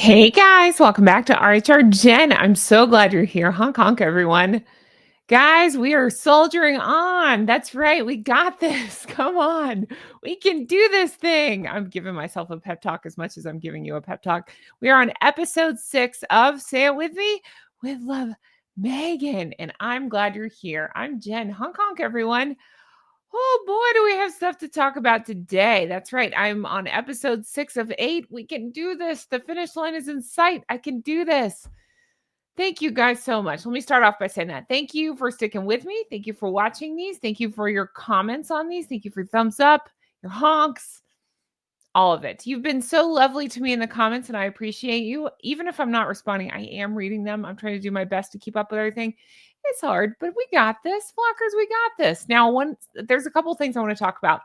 Hey guys, welcome back to RHR Jen. I'm so glad you're here. Honk honk, everyone. Guys, we are soldiering on. That's right. We got this. Come on. We can do this thing. I'm giving myself a pep talk as much as I'm giving you a pep talk. We are on episode 6 of Say It With Me with Love Megan. And I'm glad you're here. I'm Jen. Honk honk, everyone. Oh boy, do we have stuff to talk about today. That's right. I'm on episode 6 of 8. We can do this. The finish line is in sight. I can do this. Thank you guys so much. Let me start off by saying that. Thank you for sticking with me. Thank you for watching these. Thank you for your comments on these. Thank you for your thumbs up, your honks, all of it. You've been so lovely to me in the comments, and I appreciate you. Even if I'm not responding, I am reading them. I'm trying to do my best to keep up with everything. It's hard, but we got this. Flockers, we got this. Now, there's a couple things I want to talk about.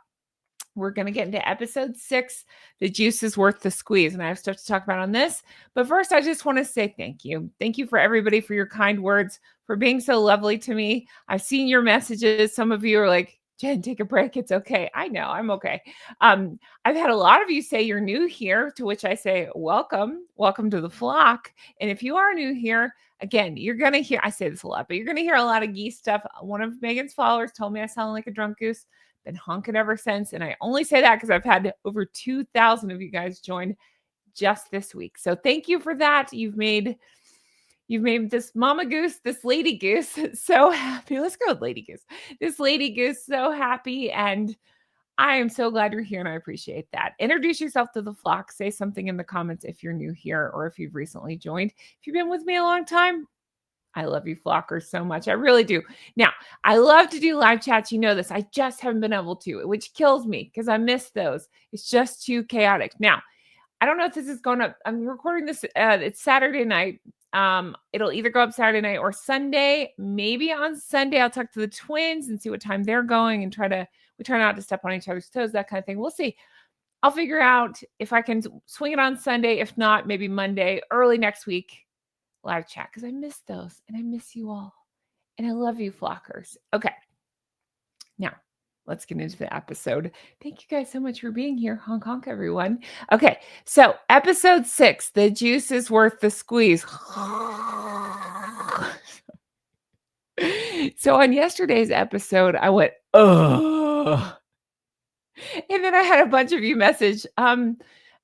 We're going to get into episode 6. The juice is worth the squeeze. And I have stuff to talk about on this. But first, I just want to say thank you. Thank you for everybody for your kind words, for being so lovely to me. I've seen your messages. Some of you are like, Jen, take a break. It's okay. I know, I'm okay. I've had a lot of you say you're new here, to which I say, welcome. Welcome to the flock. And if you are new here, again, you're going to hear, I say this a lot, but you're going to hear a lot of geese stuff. One of Megan's followers told me I sound like a drunk goose. Been honking ever since. And I only say that because I've had over 2,000 of you guys join just this week. So thank you for that. You've made this mama goose, this lady goose so happy. Let's go with lady goose. This lady goose so happy. And I am so glad you're here and I appreciate that. Introduce yourself to the flock. Say something in the comments if you're new here or if you've recently joined. If you've been with me a long time, I love you flockers so much. I really do. Now, I love to do live chats. You know this. I just haven't been able to, which kills me because I miss those. It's just too chaotic. Now, I don't know if this is going up. I'm recording this. It's Saturday night. It'll either go up Saturday night or Sunday. Maybe on Sunday, I'll talk to the twins and see what time they're going and we try not to step on each other's toes, that kind of thing. We'll see. I'll figure out if I can swing it on Sunday. If not, maybe Monday, early next week. Live chat because I miss those and I miss you all and I love you flockers. Okay, now let's get into the episode. Thank you guys so much for being here. Honk honk, everyone. Okay, so episode 6, the juice is worth the squeeze. So on yesterday's episode, I went, oh, and then I had a bunch of you message.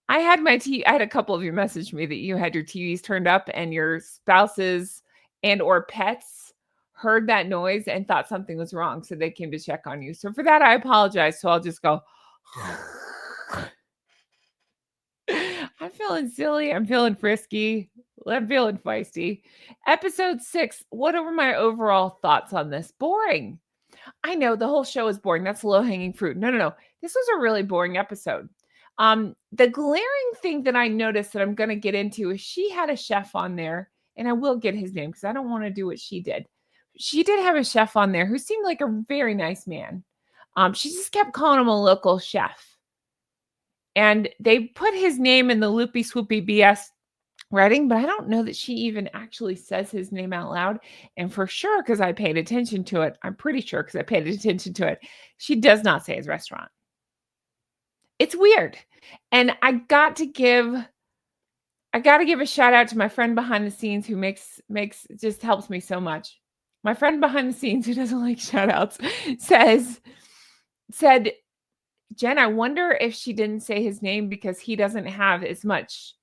I had a couple of you message me that you had your TVs turned up and your spouses and or pets heard that noise and thought something was wrong. So they came to check on you. So for that, I apologize. So I'll just go, I'm feeling silly. I'm feeling frisky. I'm feeling feisty. Episode 6. What are my overall thoughts on this? Boring. I know the whole show is boring. That's low hanging fruit. No. This was a really boring episode. The glaring thing that I noticed that I'm going to get into is she had a chef on there, and I will get his name because I don't want to do what she did. She did have a chef on there who seemed like a very nice man. She just kept calling him a local chef. And they put his name in the loopy swoopy BS writing, but I don't know that she even actually says his name out loud. And for sure, because I paid attention to it, I'm pretty sure because I paid attention to it, she does not say his restaurant. It's weird. And I got to give a shout out to my friend behind the scenes who makes just helps me so much. My friend behind the scenes who doesn't like shout outs said, Jen, I wonder if she didn't say his name because he doesn't have as much.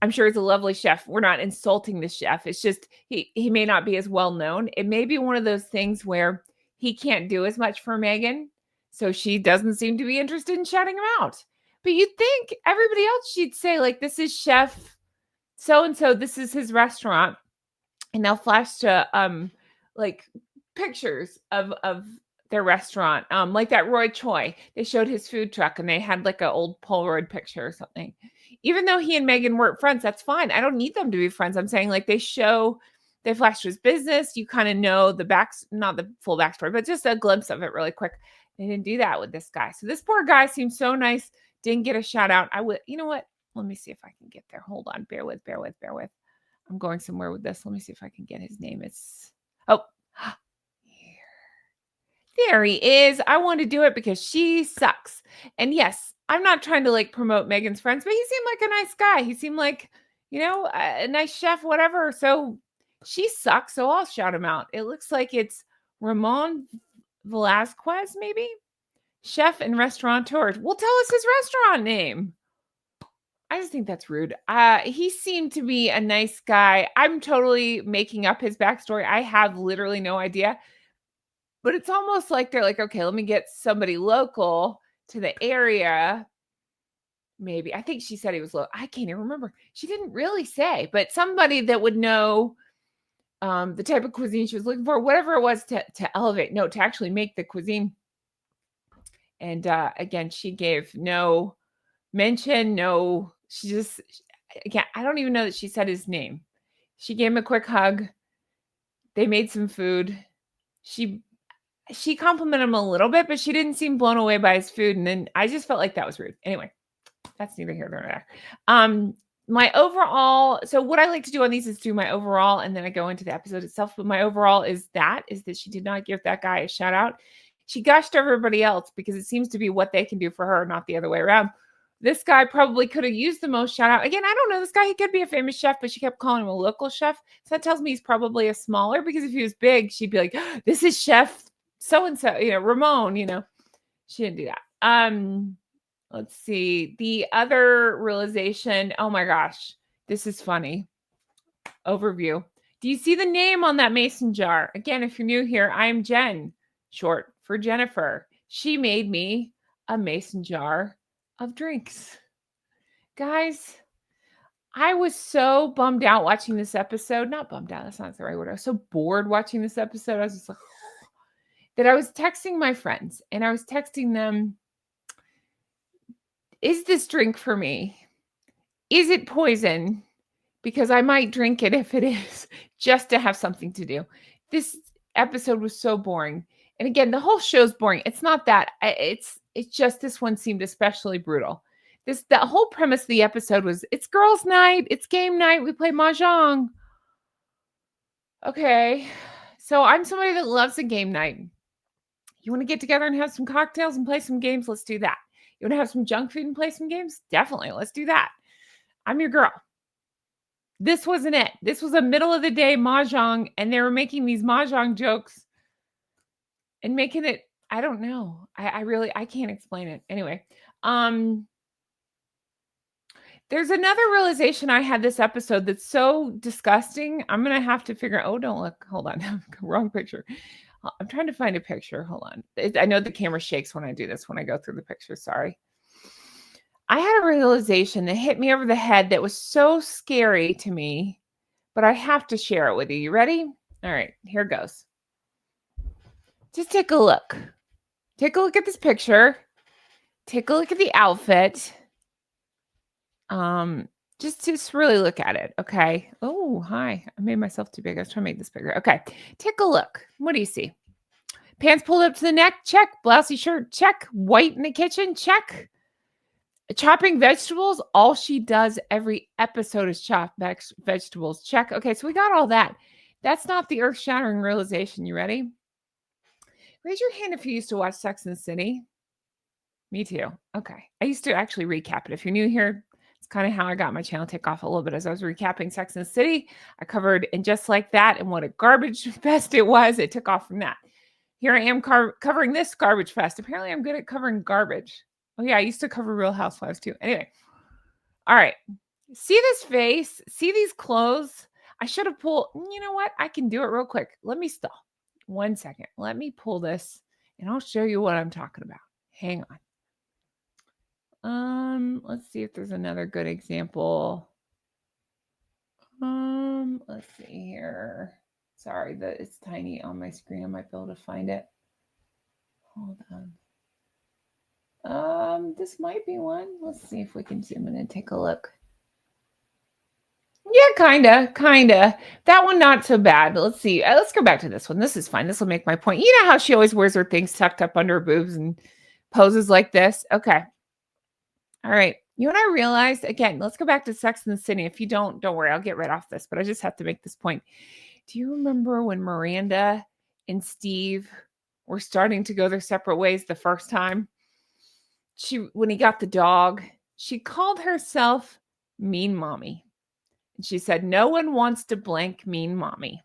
I'm sure he's a lovely chef. We're not insulting the chef. It's just he may not be as well known. It may be one of those things where he can't do as much for Megan. So she doesn't seem to be interested in shouting him out. But you'd think everybody else she'd say, like, this is chef so-and-so, this is his restaurant. And they'll flash to like pictures of their restaurant. Like that Roy Choi. They showed his food truck and they had like an old Polaroid picture or something. Even though he and Megan weren't friends, that's fine. I don't need them to be friends. I'm saying like they flashed his business. You kind of know not the full backstory, but just a glimpse of it really quick. They didn't do that with this guy. So this poor guy seemed so nice. Didn't get a shout out. You know what? Let me see if I can get there. Hold on. Bear with. I'm going somewhere with this. Let me see if I can get his name. Here. There he is. I want to do it because she sucks. And yes, I'm not trying to like promote Megan's friends, but he seemed like a nice guy. He seemed like a nice chef, whatever. So she sucks. So I'll shout him out. It looks like it's Ramon Velasquez, maybe chef and restaurateur. Well, tell us his restaurant name. I just think that's rude. He seemed to be a nice guy. I'm totally making up his backstory. I have literally no idea. But it's almost like they're like, okay, let me get somebody local to the area. Maybe. I think she said he was low. I can't even remember. She didn't really say, but somebody that would know the type of cuisine she was looking for, whatever it was to elevate, no, to actually make the cuisine. And again, she gave no mention, no, again, I don't even know that she said his name. She gave him a quick hug. They made some food. She complimented him a little bit, but she didn't seem blown away by his food. And then I just felt like that was rude. Anyway, that's neither here nor there. My overall, so what I like to do on these is do my overall, and then I go into the episode itself. But my overall is that she did not give that guy a shout out. She gushed everybody else because it seems to be what they can do for her, not the other way around. This guy probably could have used the most shout out. Again, I don't know this guy. He could be a famous chef, but she kept calling him a local chef. So that tells me he's probably a smaller, because if he was big, she'd be like, this is chef so-and-so, Ramon, she didn't do that. Let's see. The other realization, oh my gosh, this is funny. Overview. Do you see the name on that mason jar? Again, if you're new here, I'm Jen, short for Jennifer. She made me a mason jar of drinks. Guys, I was so bummed out watching this episode. Not bummed out, that's not the right word. I was so bored watching this episode. I was just like, that I was texting my friends, and I was texting them, is this drink for me? Is it poison? Because I might drink it if it is, just to have something to do. This episode was so boring. And again, the whole show's boring. It's not that. It's just this one seemed especially brutal. The whole premise of the episode was, it's girls' night, it's game night, we play mahjong. Okay. So I'm somebody that loves a game night. You want to get together and have some cocktails and play some games? Let's do that. You want to have some junk food and play some games? Definitely. Let's do that. I'm your girl. This wasn't it. This was a middle of the day mahjong, and they were making these mahjong jokes and making it, I don't know. I can't explain it. Anyway, there's another realization I had this episode that's so disgusting. I'm going to have to figure, oh, don't look. Hold on. Wrong picture. I'm trying to find a picture. Hold on. I know the camera shakes when I do this, when I go through the picture. Sorry. I had a realization that hit me over the head that was so scary to me, but I have to share it with you. You ready? All right, here goes. Just take a look. Take a look at this picture. Take a look at the outfit. Just really look at it, okay? Oh, hi. I made myself too big. I was trying to make this bigger. Okay, take a look. What do you see? Pants pulled up to the neck? Check. Blousey shirt? Check. White in the kitchen? Check. Chopping vegetables? All she does every episode is chop vegetables. Check. Okay, so we got all that. That's not the earth-shattering realization. You ready? Raise your hand if you used to watch Sex and the City. Me too. Okay. I used to actually recap it. If you're new here, it's kind of how I got my channel take off a little bit. As I was recapping Sex and the City, I covered And Just Like That and what a garbage fest it was. It took off from that. Here I am covering this garbage fest. Apparently I'm good at covering garbage. Oh yeah, I used to cover Real Housewives too. Anyway. All right. See this face? See these clothes? I should have pulled, you know what? I can do it real quick. Let me stop. 1 second. Let me pull this and I'll show you what I'm talking about. Hang on. Let's see if there's another good example. Let's see here. Sorry that it's tiny on my screen. I might be able to find it. Hold on. This might be one. Let's see if we can zoom in and take a look. Yeah, kinda. That one, not so bad. Let's see. Let's go back to this one. This is fine. This will make my point. You know how she always wears her things tucked up under her boobs and poses like this? Okay. All right. You and I realized, again, let's go back to Sex and the City. If you don't worry, I'll get right off this, but I just have to make this point. Do you remember when Miranda and Steve were starting to go their separate ways the first time? When he got the dog, she called herself Mean Mommy. She said, "No one wants to blank mean mommy."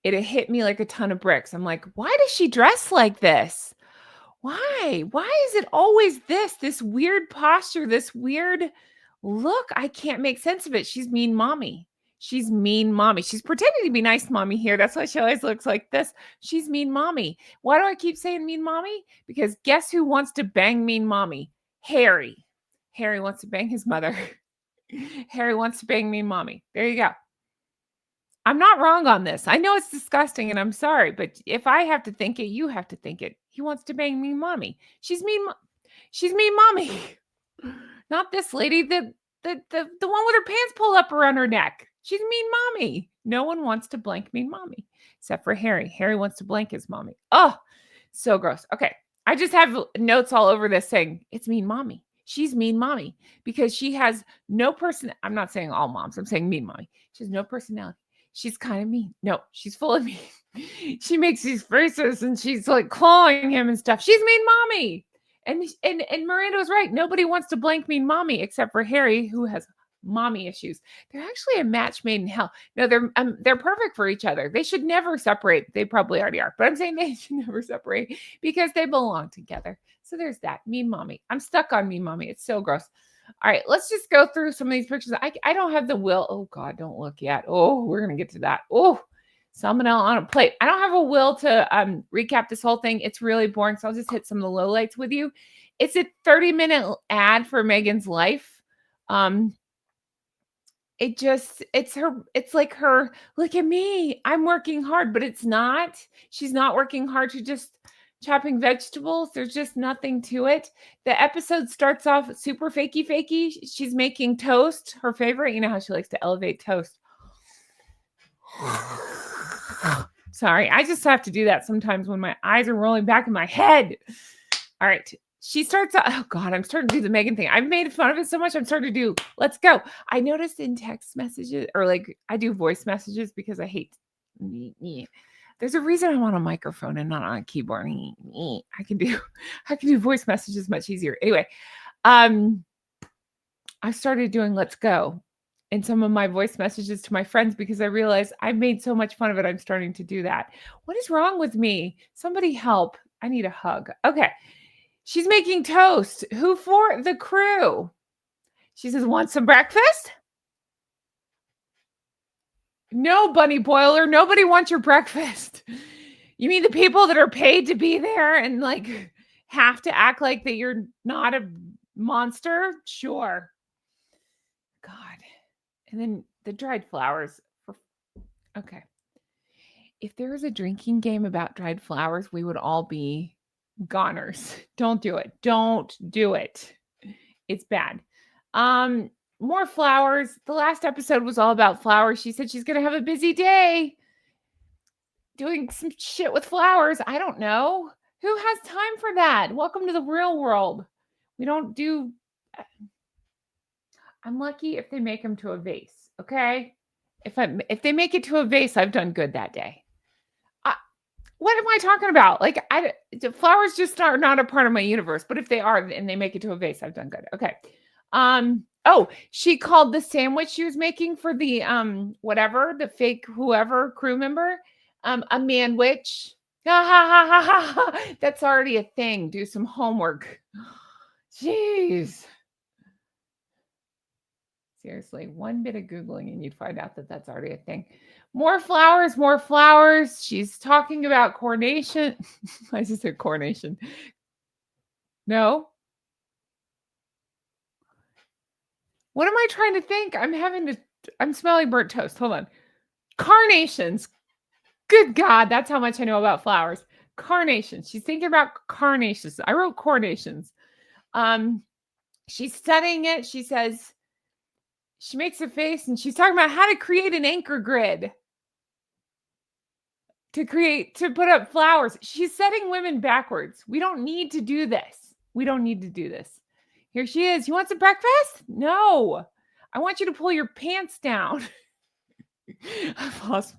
It hit me like a ton of bricks. I'm like, "Why does she dress like this? Why? Why is it always this weird posture, this weird look? I can't make sense of it. She's mean mommy. She's mean mommy. She's pretending to be nice mommy here. That's why she always looks like this. She's mean mommy. Why do I keep saying mean mommy? Because guess who wants to bang mean mommy? Harry. Harry wants to bang his mother. Harry wants to bang mean mommy. There you go. I'm not wrong on this. I know it's disgusting and I'm sorry, but if I have to think it, you have to think it. He wants to bang mean mommy. She's mean mommy. Not this lady, the one with her pants pulled up around her neck. She's mean mommy. No one wants to blank mean mommy except for Harry. Harry wants to blank his mommy. Oh, so gross. Okay. I just have notes all over this saying it's mean mommy. She's mean mommy because she has no person. I'm not saying all moms. I'm saying mean mommy. She has no personality. She's kind of mean. No, she's full of mean. She makes these faces and she's like clawing him and stuff. She's mean mommy. And Miranda was right. Nobody wants to blank mean mommy except for Harry, who has mommy issues. They're actually a match made in hell. No, they're perfect for each other. They should never separate. They probably already are, but I'm saying they should never separate because they belong together. So there's that. Mean mommy. I'm stuck on mean mommy. It's so gross. All right, let's just go through some of these pictures. I don't have the will. Oh God, don't look yet. Oh, we're gonna get to that. Oh, salmonella on a plate. I don't have a will to recap this whole thing. It's really boring, so I'll just hit some of the lowlights with you. It's a 30-minute ad for Meghan's life. It's like her, look at me, I'm working hard, but it's not. She's not working hard. She's just chopping vegetables. There's just nothing to it. The episode starts off super fakey. She's making toast, her favorite. You know how she likes to elevate toast. Sorry, I just have to do that sometimes when my eyes are rolling back in my head. All right. She starts out, oh God, I'm starting to do the Meghan thing. I've made fun of it so much. I'm starting to do, let's go. I noticed in text messages, or like I do voice messages because I hate, there's a reason I'm on a microphone and not on a keyboard. I can do voice messages much easier. Anyway, I started doing let's go in some of my voice messages to my friends because I realized I made so much fun of it. I'm starting to do that. What is wrong with me? Somebody help. I need a hug. Okay. She's making toast. Who for? The crew. She says, want some breakfast? No, Bunny Boiler. Nobody wants your breakfast. You mean the people that are paid to be there and like have to act like that you're not a monster? Sure. God. And then the dried flowers. Okay. If there was a drinking game about dried flowers, we would all be goners. Don't do it. Don't do it. It's bad. More flowers. The last episode was all about flowers. She said she's going to have a busy day doing some shit with flowers. I don't know. Who has time for that? Welcome to the real world. We don't do. I'm lucky if they make them to a vase. Okay. If they make it to a vase, I've done good that day. What am I talking about? Like, the flowers just are not a part of my universe, but if they are and they make it to a vase, I've done good. Okay. Oh, she called the sandwich she was making for the whatever, the fake whoever crew member, a manwich. That's already a thing. Do some homework. Jeez. Seriously, one bit of Googling and you'd find out that that's already a thing. More flowers, more flowers. She's talking about coronation. I just said coronation. No. What am I trying to think? I'm smelling burnt toast. Hold on. Carnations. Good God, that's how much I know about flowers. Carnations. She's thinking about carnations. I wrote coronations. She's studying it. She says, she makes a face and she's talking about how to create an anchor grid to put up flowers. She's setting women backwards. We don't need to do this. We don't need to do this. Here she is. You want some breakfast? No. I want you to pull your pants down. I've lost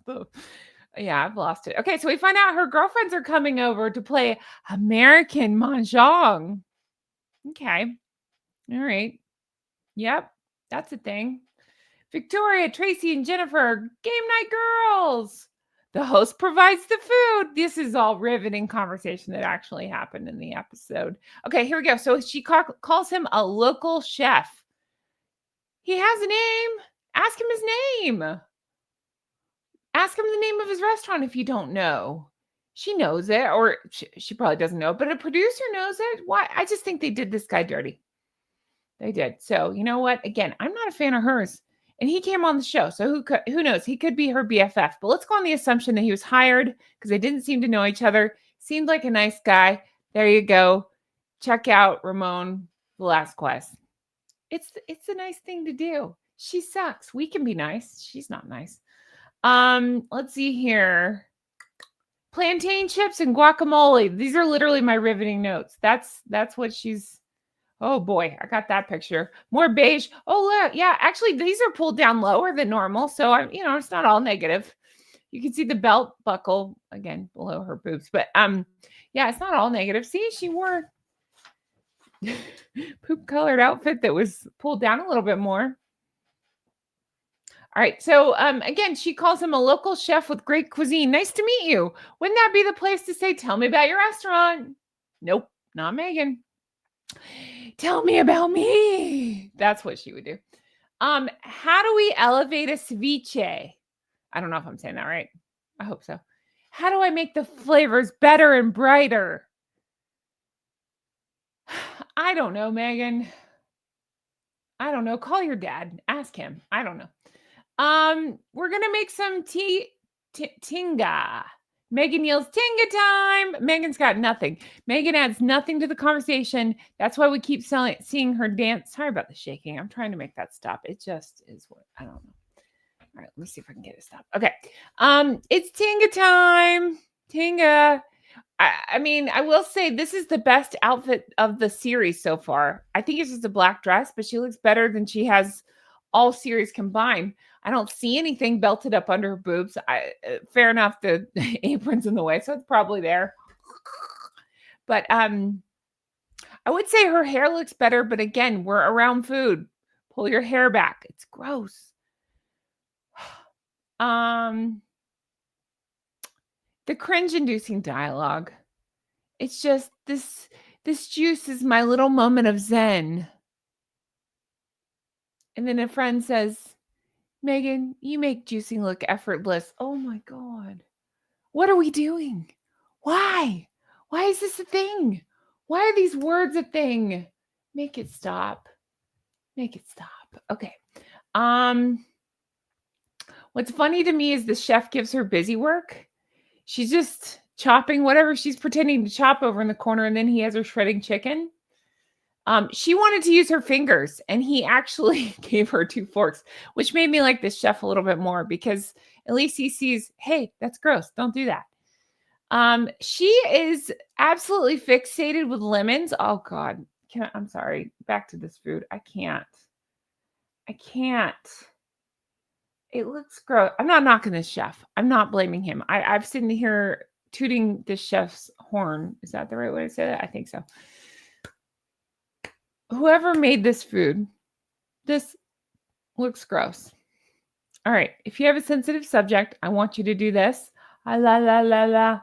it. Okay, so we find out her girlfriends are coming over to play American Mahjong. Okay. All right. Yep. That's a thing. Victoria, Tracy, and Jennifer, game night girls. The host provides the food. This is all riveting conversation that actually happened in the episode. Okay, here we go. So she calls him a local chef. He has a name. Ask him his name. Ask him the name of his restaurant if you don't know. She knows it, or she probably doesn't know, but a producer knows it. Why? I just think they did this guy dirty. They did. So you know what? Again, I'm not a fan of hers. And he came on the show. So who knows? He could be her BFF. But let's go on the assumption that he was hired because they didn't seem to know each other. Seemed like a nice guy. There you go. Check out Ramon Velasquez. It's a nice thing to do. She sucks. We can be nice. She's not nice. Let's see here. Plantain chips and guacamole. These are literally my riveting notes. That's what she's. Oh boy, I got that picture. More beige. Oh look, yeah, actually these are pulled down lower than normal, so it's not all negative. You can see the belt buckle again below her boobs, but yeah, it's not all negative. See, she wore poop colored outfit that was pulled down a little bit more. All right, so again, she calls him a local chef with great cuisine. Nice to meet you. Wouldn't that be the place to say, "Tell me about your restaurant"? Nope, not Meghan. Tell me about me. That's what she would do. How do we elevate a ceviche? I don't know if I'm saying that right. I hope so. How do I make the flavors better and brighter? I don't know, Meghan. I don't know. Call your dad. Ask him. I don't know. We're gonna make some tinga. Meghan yells, "Tinga time!" Meghan's got nothing. Meghan adds nothing to the conversation. That's why we keep seeing her dance. Sorry about the shaking. I'm trying to make that stop. It just is what I don't know. All right, let me see if I can get it to stop. Okay. It's Tinga time. Tinga. I mean, I will say this is the best outfit of the series so far. I think it's just a black dress, but she looks better than she has all series combined. I don't see anything belted up under her boobs. Fair enough, the apron's in the way, so it's probably there. But I would say her hair looks better, but again, we're around food. Pull your hair back. It's gross. The cringe-inducing dialogue. It's just this juice is my little moment of zen. And then a friend says, "Meghan, you make juicing look effortless." Oh my God. What are we doing? Why? Why is this a thing? Why are these words a thing? Make it stop. Make it stop. Okay. What's funny to me is the chef gives her busy work. She's just chopping whatever she's pretending to chop over in the corner, and then he has her shredding chicken. She wanted to use her fingers, and he actually gave her 2 forks, which made me like this chef a little bit more because at least he sees, hey, that's gross. Don't do that. She is absolutely fixated with lemons. Oh God. I'm sorry. Back to this food. I can't. It looks gross. I'm not knocking this chef. I'm not blaming him. I've sitting here tooting this chef's horn. Is that the right way to say that? I think so. Whoever made this food, this looks gross. All right. If you have a sensitive subject, I want you to do this. La la la la.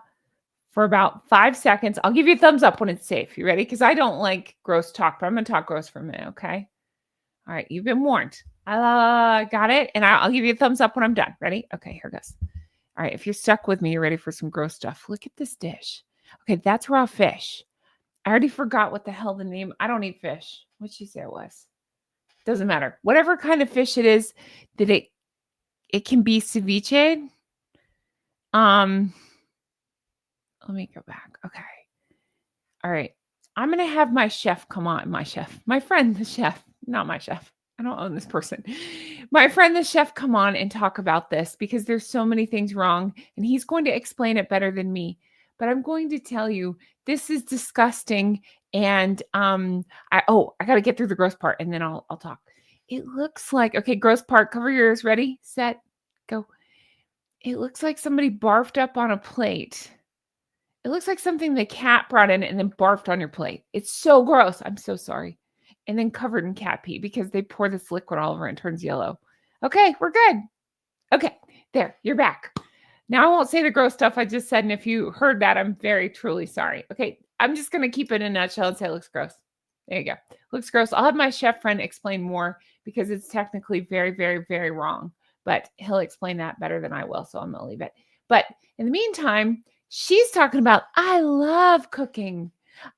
For about 5 seconds. I'll give you a thumbs up when it's safe. You ready? Because I don't like gross talk, but I'm going to talk gross for a minute, okay? All right, you've been warned. Got it? And I'll give you a thumbs up when I'm done. Ready? Okay, here goes. All right, if you're stuck with me, you're ready for some gross stuff. Look at this dish. Okay, that's raw fish. I already forgot what the hell the name. I don't eat fish. What'd she say it was? Doesn't matter. Whatever kind of fish it is, that it can be ceviche. Let me go back. Okay. All right. I'm going to have my chef come on. My friend, the chef, not my chef. I don't own this person. My friend, the chef, come on and talk about this because there's so many things wrong and he's going to explain it better than me. But I'm going to tell you, this is disgusting. And I got to get through the gross part and then I'll talk. It looks like, okay, gross part, cover your ears. Ready, set, go. It looks like somebody barfed up on a plate. It looks like something the cat brought in and then barfed on your plate. It's so gross. I'm so sorry. And then covered in cat pee because they pour this liquid all over it and turns yellow. Okay, we're good. Okay, there, you're back. Now I won't say the gross stuff I just said, and if you heard that, I'm very truly sorry. Okay, I'm just gonna keep it in a nutshell and say it looks gross. There you go. Looks gross. I'll have my chef friend explain more because it's technically very, very, very wrong. But he'll explain that better than I will, so I'm gonna leave it. But in the meantime, she's talking about I love cooking.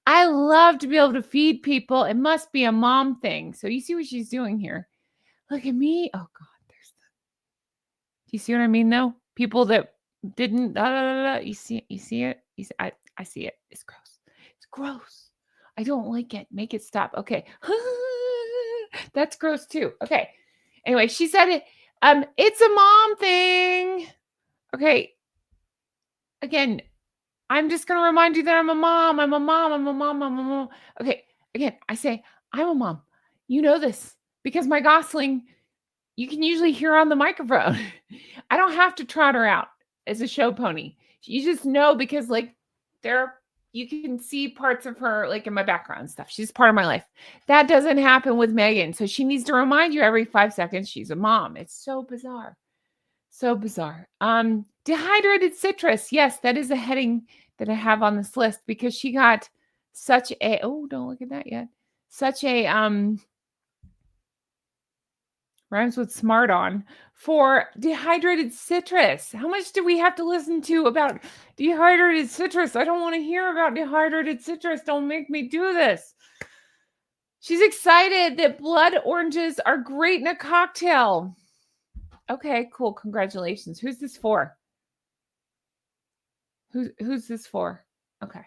I love to be able to feed people. It must be a mom thing. So you see what she's doing here. Look at me. Oh God, there's do you see what I mean, though? People that didn't you see it? I see it. It's gross. It's gross. I don't like it. Make it stop. Okay. That's gross too. Okay. Anyway, she said it. It's a mom thing. Okay. Again, I'm just gonna remind you that I'm a mom. I'm a mom. I'm a mom. I'm a mom. Okay. Again, I say I'm a mom. You know this because my Gosling you can usually hear her on the microphone. I don't have to trot her out as a show pony. You just know because like there you can see parts of her like in my background and stuff. She's part of my life. That doesn't happen with Meghan. So she needs to remind you every 5 seconds she's a mom. It's so bizarre. So bizarre. Dehydrated citrus. Yes, that is a heading that I have on this list because she got such a oh, don't look at that yet. Such a rhymes with smart on for dehydrated citrus. How much do we have to listen to about dehydrated citrus? I don't want to hear about dehydrated citrus. Don't make me do this. She's excited that blood oranges are great in a cocktail. Okay, cool. Congratulations. Who's this for? Who's this for? Okay.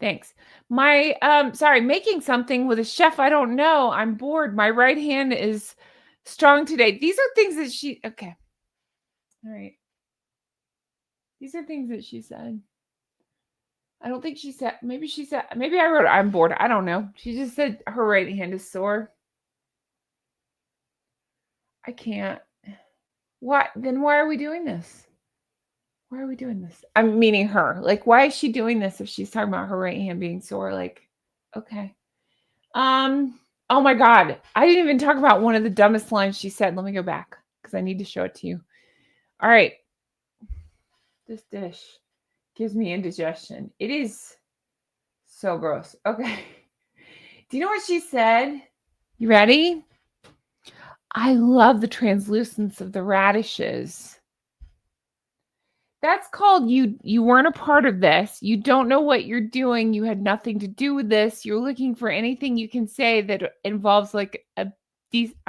Thanks. My sorry, making something with a chef I don't know. I'm bored. My right hand is strong today. These are things that she okay. All right. These are things that she said. I don't think she said, maybe I wrote, I'm bored. I don't know. She just said her right hand is sore. I can't. Why? Then why are we doing this? Why are we doing this? I'm meaning her. Like, why is she doing this if she's talking about her right hand being sore? Like, okay. Oh my God. I didn't even talk about one of the dumbest lines she said. Let me go back because I need to show it to you. All right. This dish gives me indigestion. It is so gross. Okay. Do you know what she said? You ready? I love the translucence of the radishes. That's called you weren't a part of this. You don't know what you're doing. You had nothing to do with this. You're looking for anything you can say that involves like I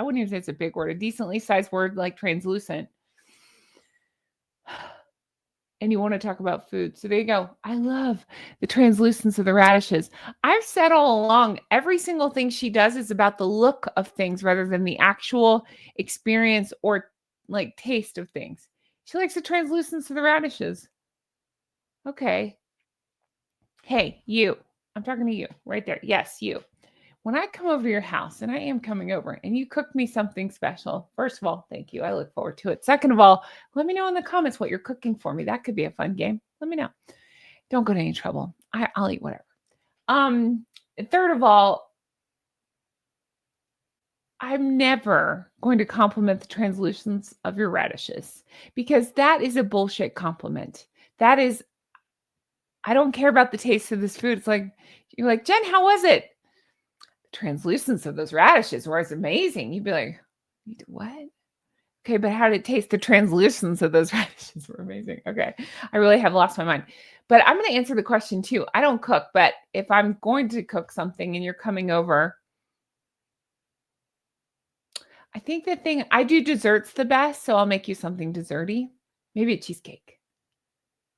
wouldn't even say it's a big word, a decently sized word like translucent. And you want to talk about food. So there you go. I love the translucence of the radishes. I've said all along, every single thing she does is about the look of things rather than the actual experience or like taste of things. She likes the translucence of the radishes. Okay. Hey, you. I'm talking to you right there. Yes, you. When I come over to your house, and I am coming over, and you cook me something special, first of all, thank you. I look forward to it. Second of all, let me know in the comments what you're cooking for me. That could be a fun game. Let me know. Don't go to any trouble. I'll eat whatever. Um, Third of all, I'm never going to compliment the translucence of your radishes because that is a bullshit compliment. That is, I don't care about the taste of this food. It's like, you're like, Jen, how was it? Translucence of those radishes was amazing. You'd be like, what? Okay, but how did it taste? The translucence of those radishes were amazing. Okay, I really have lost my mind. But I'm going to answer the question too. I don't cook, but if I'm going to cook something and you're coming over, I think the thing I do desserts the best, so I'll make you something desserty. Maybe a cheesecake.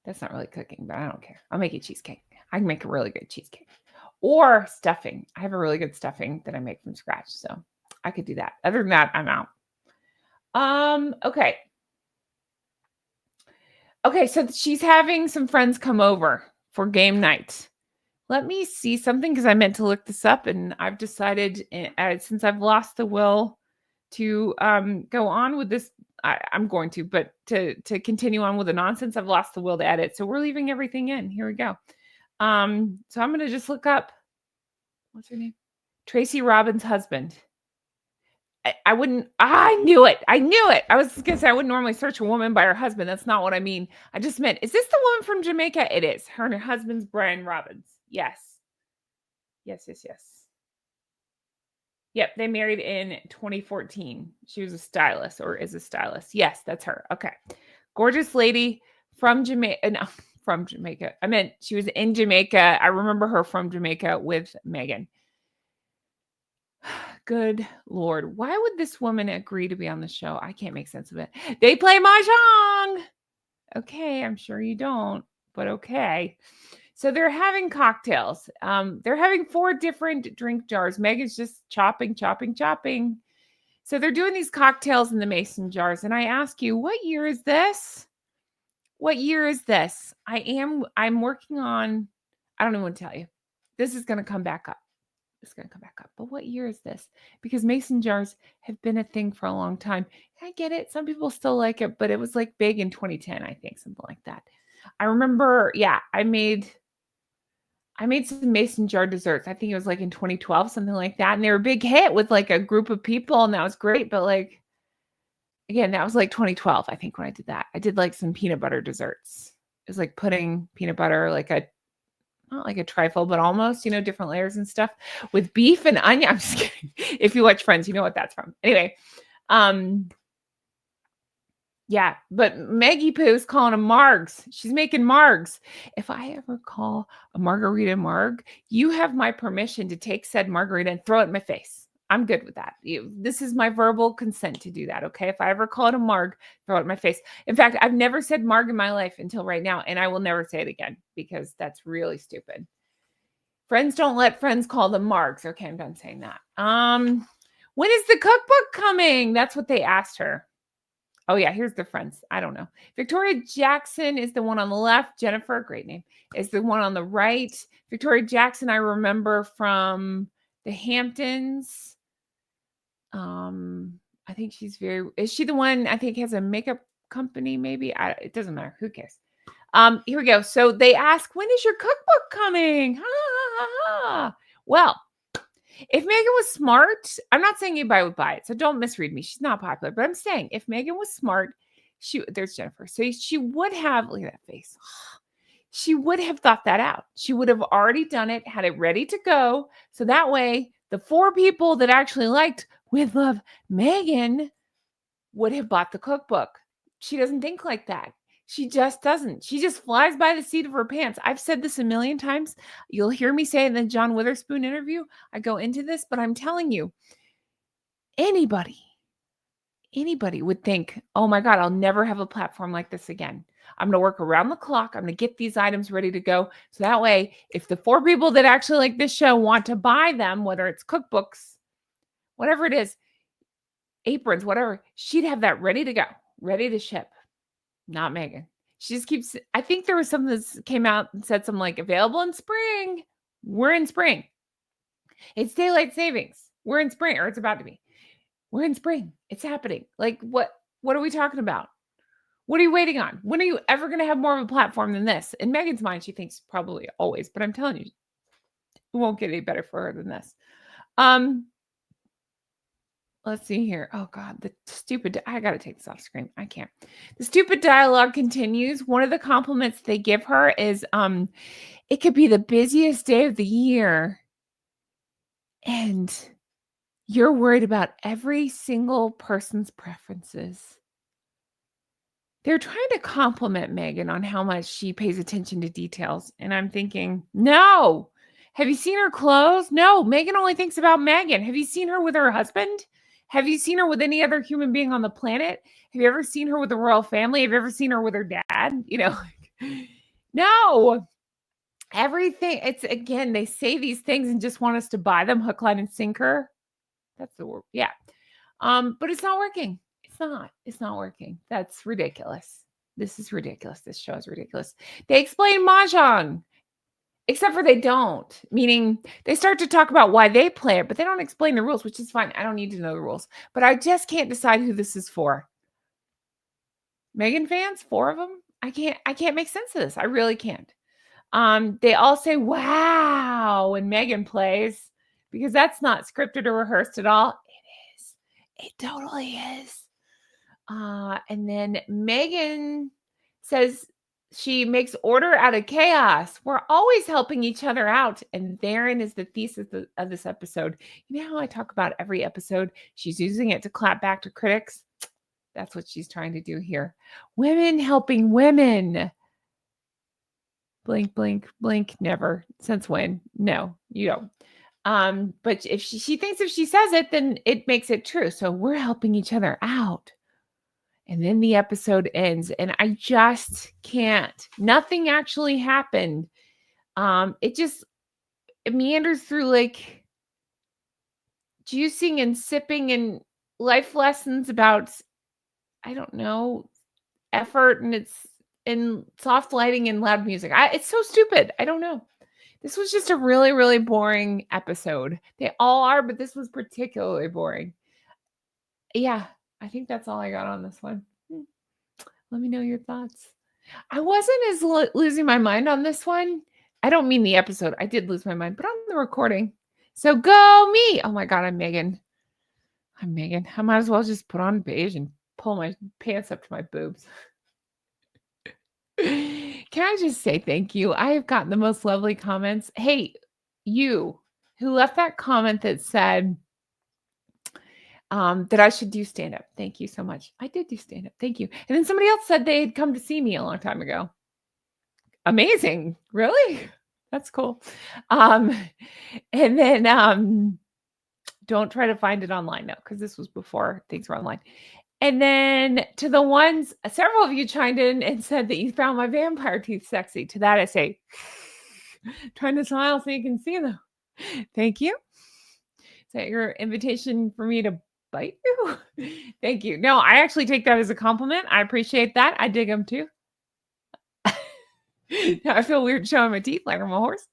That's not really cooking, but I don't care. I'll make you cheesecake. I can make a really good cheesecake. Or stuffing. I have a really good stuffing that I make from scratch, so I could do that. Other than that, I'm out. Okay. Okay, so she's having some friends come over for game night. Let me see something because I meant to look this up, and I've decided since I've lost the will to go on with this. I'm going to, but to continue on with the nonsense, I've lost the will to edit. So we're leaving everything in. Here we go. So I'm gonna just look up what's her name? Tracy Robin's husband. I wouldn't I knew it. I knew it. I was gonna say I wouldn't normally search a woman by her husband. That's not what I mean. I just meant, is this the woman from Jamaica? It is. Her and her husband's Brian Robbins. Yes. Yes, yes, yes. Yep, they married in 2014. She was a stylist or is a stylist. Yes, that's her. Okay. Gorgeous lady from Jamaica. No, from Jamaica. I meant she was in Jamaica. I remember her from Jamaica with Meghan. Good Lord. Why would this woman agree to be on the show? I can't make sense of it. They play Mahjong. Okay, I'm sure you don't, but okay. So they're having cocktails. They're having 4 different drink jars. Megan's just chopping, chopping, chopping. So they're doing these cocktails in the mason jars. And I ask you, what year is this? What year is this? I'm working on, I don't even want to tell you. This is going to come back up. It's going to come back up. But what year is this? Because mason jars have been a thing for a long time. I get it. Some people still like it, but it was like big in 2010, I think, something like that. I remember, yeah, I made some mason jar desserts. I think it was like in 2012, something like that. And they were a big hit with like a group of people, and that was great. But like, again, that was like 2012, I think, when I did that. I did like some peanut butter desserts. It was like pudding, peanut butter, like a not like a trifle, but almost, different layers and stuff with beef and onion. I'm just kidding. If you watch Friends, you know what that's from. Anyway, um, yeah, but Maggie Poo's calling them margs. She's making margs. If I ever call a margarita marg, you have my permission to take said margarita and throw it in my face. I'm good with that. This is my verbal consent to do that. Okay. If I ever call it a marg, throw it in my face. In fact, I've never said marg in my life until right now, and I will never say it again because that's really stupid. Friends don't let friends call them margs. Okay, I'm done saying that. When is the cookbook coming? That's what they asked her. Oh, yeah, here's the friends. I don't know. Victoria Jackson is the one on the left. Jennifer, great name, is the one on the right. Victoria Jackson, I remember from the Hamptons. I think is she the one I think has a makeup company maybe? It doesn't matter. Who cares? Here we go. So they ask, when is your cookbook coming? Ha, ha, ha, ha. Well, if Meghan was smart, I'm not saying anybody would buy it, so don't misread me. She's not popular, but I'm saying if Meghan was smart, there's Jennifer. So she would have, look at that face. She would have thought that out. She would have already done it, had it ready to go. So that way, the 4 people that actually liked With Love Meghan would have bought the cookbook. She doesn't think like that. She just doesn't. She just flies by the seat of her pants. I've said this a million times. You'll hear me say in the John Witherspoon interview, I go into this, but I'm telling you, anybody would think, oh my God, I'll never have a platform like this again. I'm going to work around the clock. I'm going to get these items ready to go. So that way, if the 4 people that actually like this show want to buy them, whether it's cookbooks, whatever it is, aprons, whatever, she'd have that ready to go, ready to ship. Not Meghan. She just keeps, I think there was something that came out and said something like available in spring. We're in spring. It's daylight savings. We're in spring, or it's about to be. We're in spring. It's happening. Like what are we talking about? What are you waiting on? When are you ever going to have more of a platform than this? In Meghan's mind, she thinks probably always, but I'm telling you, it won't get any better for her than this. Let's see here. Oh God, I got to take this off screen. I can't. The stupid dialogue continues. One of the compliments they give her is, it could be the busiest day of the year, and you're worried about every single person's preferences. They're trying to compliment Meghan on how much she pays attention to details. And I'm thinking, no. Have you seen her clothes? No. Meghan only thinks about Meghan. Have you seen her with her husband? Have you seen her with any other human being on the planet? Have you ever seen her with the royal family? Have you ever seen her with her dad? No. Everything. It's, again, they say these things and just want us to buy them hook, line, and sinker. That's the word. Yeah. But it's not working. It's not working. That's ridiculous. This is ridiculous. This show is ridiculous. They explain Mahjong, except for they don't, meaning they start to talk about why they play it, but they don't explain the rules, which is fine. I don't need to know the rules, but I just can't decide who this is for. Meghan fans, 4 of them. I can't make sense of this. I really can't. They all say, wow, when Meghan plays, because that's not scripted or rehearsed at all. It totally is. And then Megan says she makes order out of chaos. We're always helping each other out. And therein is the thesis of this episode. You know how I talk about every episode? She's using it to clap back to critics. That's what she's trying to do here. Women helping women. Blink, blink, blink. Never. Since when? No, you don't. But if she thinks if she says it, then it makes it true. So we're helping each other out. And then the episode ends, and I just can't. Nothing actually happened. It meanders through like juicing and sipping and life lessons about, I don't know, effort, and it's in soft lighting and loud music. It's so stupid. I don't know. This was just a really, really boring episode. They all are, but this was particularly boring. Yeah, I think that's all I got on this one. Let me know your thoughts. I wasn't as losing my mind on this one. I don't mean the episode. I did lose my mind, but on the recording. So go me. Oh my God, I'm Megan. I'm Megan. I might as well just put on beige and pull my pants up to my boobs. Can I just say thank you? I have gotten the most lovely comments. Hey, you who left that comment that said that I should do stand up. Thank you so much. I did do stand up. Thank you. And then somebody else said they'd come to see me a long time ago. Amazing. Really? That's cool. And then don't try to find it online now, because this was before things were online. And then to the ones, several of you chimed in and said that you found my vampire teeth sexy. To that I say, trying to smile so you can see them. Thank you. Is that your invitation for me to bite you? Thank you. No, I actually take that as a compliment. I appreciate that. I dig them too. Now I feel weird showing my teeth like I'm a horse,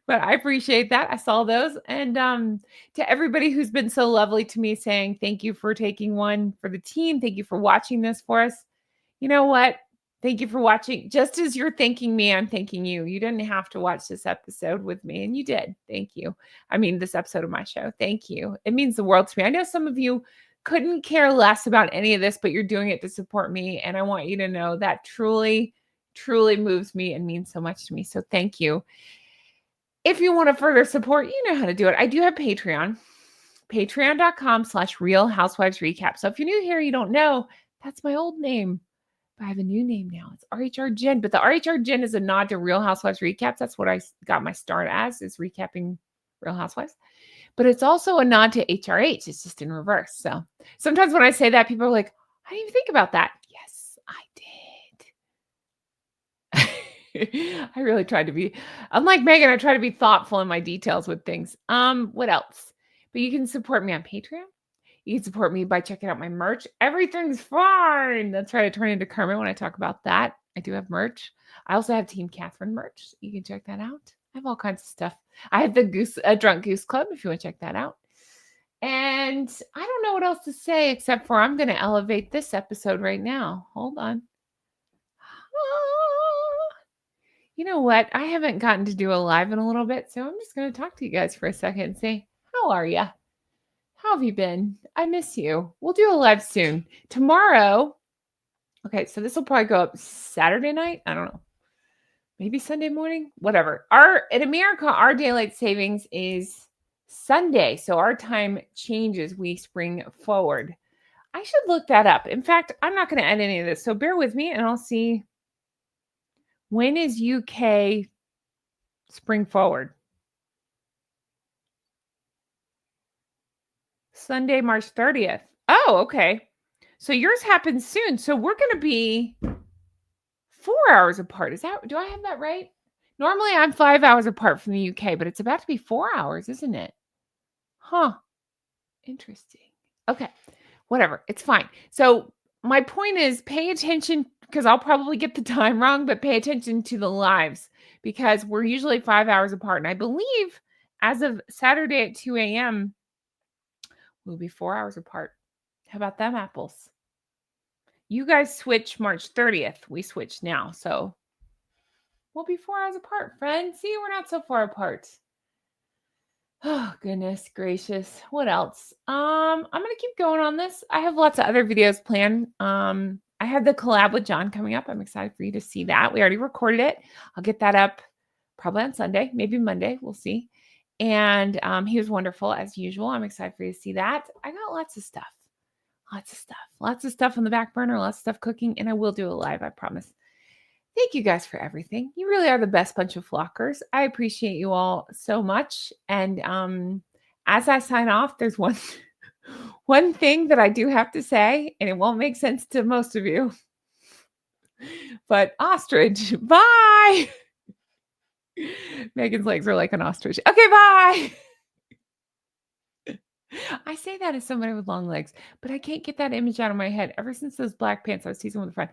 but I appreciate that. I saw those. And to everybody who's been so lovely to me, saying thank you for taking one for the team. Thank you for watching this for us. You know what? Thank you for watching. Just as you're thanking me, I'm thanking you. You didn't have to watch this episode with me, and you did. Thank you. I mean, this episode of my show. Thank you. It means the world to me. I know some of you couldn't care less about any of this, but you're doing it to support me. And I want you to know that truly moves me and means so much to me. So thank you. If you want to further support, you know how to do it. I do have Patreon, patreon.com/Real Housewives Recap. So if you're new here, you don't know, that's my old name. But I have a new name now. It's RHR Jen. But the RHR Jen is a nod to Real Housewives Recaps. That's what I got my start as, is recapping Real Housewives. But it's also a nod to HRH. It's just in reverse. So sometimes when I say that, people are like, I didn't even think about that. Yes, I did. I really tried to be, unlike Megan, I try to be thoughtful in my details with things. What else? But you can support me on Patreon. You can support me by checking out my merch. Everything's fine. That's right. I turn into Kermit when I talk about that. I do have merch. I also have Team Catherine merch. You can check that out. I have all kinds of stuff. I have the Drunk Goose Club if you want to check that out. And I don't know what else to say except for I'm going to elevate this episode right now. Hold on. You know what? I haven't gotten to do a live in a little bit, so I'm just going to talk to you guys for a second and say, how are you? How have you been? I miss you. We'll do a live soon. Tomorrow, okay, so this will probably go up Saturday night. I don't know. Maybe Sunday morning? Whatever. In America, our daylight savings is Sunday, so our time changes. We spring forward. I should look that up. In fact, I'm not going to end any of this, so bear with me, and I'll see. When is UK spring forward? Sunday, March 30th. Oh, okay. So yours happens soon. So we're going to be 4 hours apart. Do I have that right? Normally I'm 5 hours apart from the UK, but it's about to be 4 hours, isn't it? Huh. Interesting. Okay. Whatever. It's fine. So my point is, pay attention, because I'll probably get the time wrong, but pay attention to the lives, because we're usually 5 hours apart. And I believe as of Saturday at 2 a.m., we'll be 4 hours apart. How about them apples? You guys switch March 30th. We switch now. So we'll be 4 hours apart, friends. See, we're not so far apart. Oh, goodness gracious. What else? I'm gonna keep going on this. I have lots of other videos planned. I have the collab with John coming up. I'm excited for you to see that. We already recorded it. I'll get that up probably on Sunday, maybe Monday. We'll see. And he was wonderful as usual. I'm excited for you to see that. I got lots of stuff. Lots of stuff on the back burner, lots of stuff cooking, and I will do a live, I promise. Thank you guys for everything. You really are the best bunch of flockers. I appreciate you all so much. And as I sign off, there's one one thing that I do have to say, and it won't make sense to most of you. But ostrich, bye. Megan's legs are like an ostrich. Okay, bye. I say that as somebody with long legs, but I can't get that image out of my head. Ever since those black pants, I was teasing with a friend.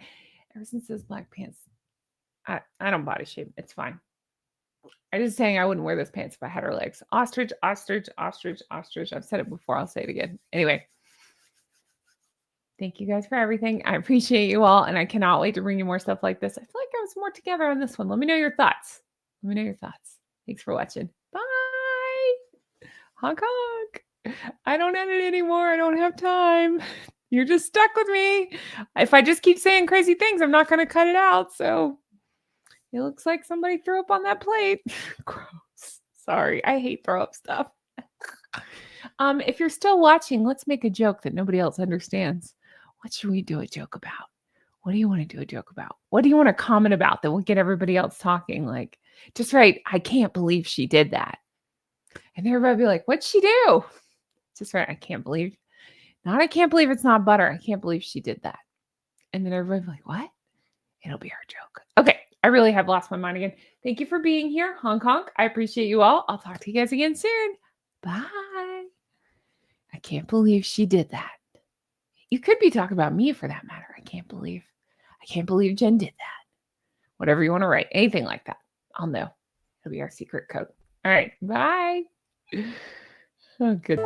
Ever since those black pants, I don't body shame. It's fine. I'm just saying I wouldn't wear those pants if I had her legs. Ostrich, ostrich, ostrich, ostrich. I've said it before. I'll say it again. Anyway, thank you guys for everything. I appreciate you all, and I cannot wait to bring you more stuff like this. I feel like I was more together on this one. Let me know your thoughts. Let me know your thoughts. Thanks for watching. Bye. Honk honk. I don't edit anymore. I don't have time. You're just stuck with me. If I just keep saying crazy things, I'm not going to cut it out. So it looks like somebody threw up on that plate. Gross. Sorry. I hate throw up stuff. If you're still watching, let's make a joke that nobody else understands. What should we do a joke about? What do you want to do a joke about? What do you want to comment about that will get everybody else talking? Like, just right. I can't believe she did that. And everybody be like, what'd she do? Just right. I can't believe. Not I can't believe it's not butter. I can't believe she did that. And then everybody be like, what? It'll be our joke. Okay. I really have lost my mind again. Thank you for being here. Honk honk. I appreciate you all. I'll talk to you guys again soon. Bye. I can't believe she did that. You could be talking about me for that matter. I can't believe Jen did that. Whatever you want to write, anything like that. I'll know. It'll be our secret code. All right. Bye. Oh, good.